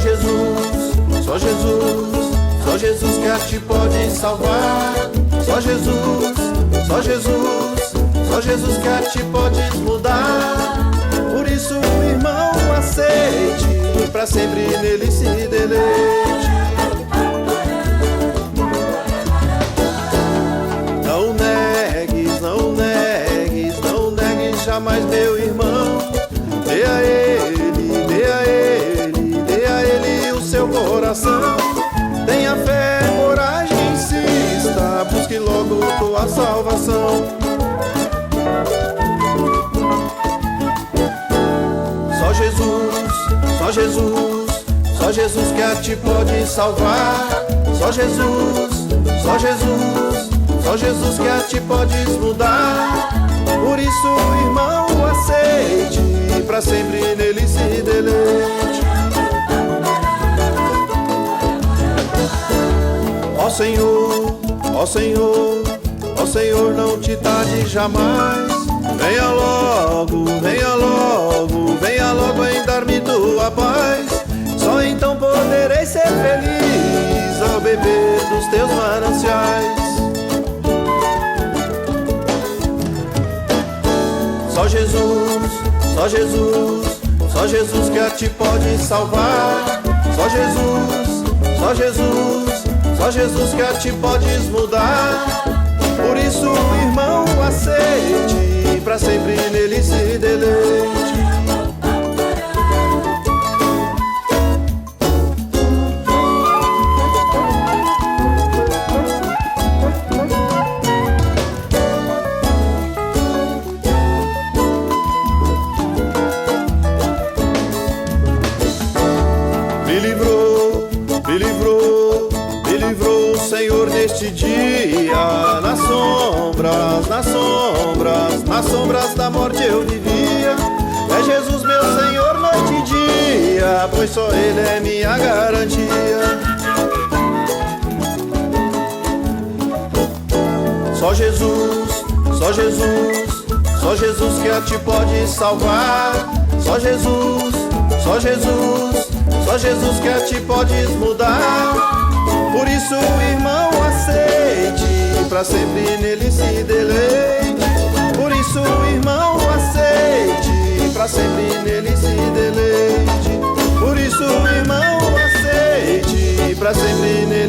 Jesus, só Jesus, só Jesus que a ti pode salvar. Só Jesus, só Jesus, só Jesus que a ti podes mudar. Por isso, irmão, aceite, pra sempre nele se deleite. Não negues, não negues, não negues jamais, meu irmão. Dê a ele, dê a ele, dê a ele o seu coração. Tenha fé, coragem, insista, busque logo tua salvação. Só Jesus, só Jesus, só Jesus que a ti pode salvar. Só Jesus, só Jesus, só Jesus que a ti podes mudar. Por isso, irmão, aceite, pra sempre nele se deleite. Ó Senhor, ó Senhor, ó Senhor, não te tarde jamais. Venha logo, venha logo, venha logo em dar-me tua paz. Só então poderei ser feliz ao beber dos teus mananciais. Só Jesus, só Jesus, só Jesus que a ti pode salvar. Só Jesus, só Jesus, só Jesus que a ti podes mudar. Por isso, irmão, aceite, pra sempre nele se deleite. Me livrou o Senhor neste dia. Nas sombras, nas sombras, nas sombras da morte eu vivia. É Jesus meu Senhor noite e dia, pois só Ele é minha garantia. Só Jesus, só Jesus, só Jesus que a ti pode salvar. Só Jesus, só Jesus, só Jesus que a ti podes mudar. Por isso, irmão, aceite, pra sempre nele se deleite. Por isso, irmão, aceite, pra sempre nele se deleite. Por isso, irmão, aceite, pra sempre nele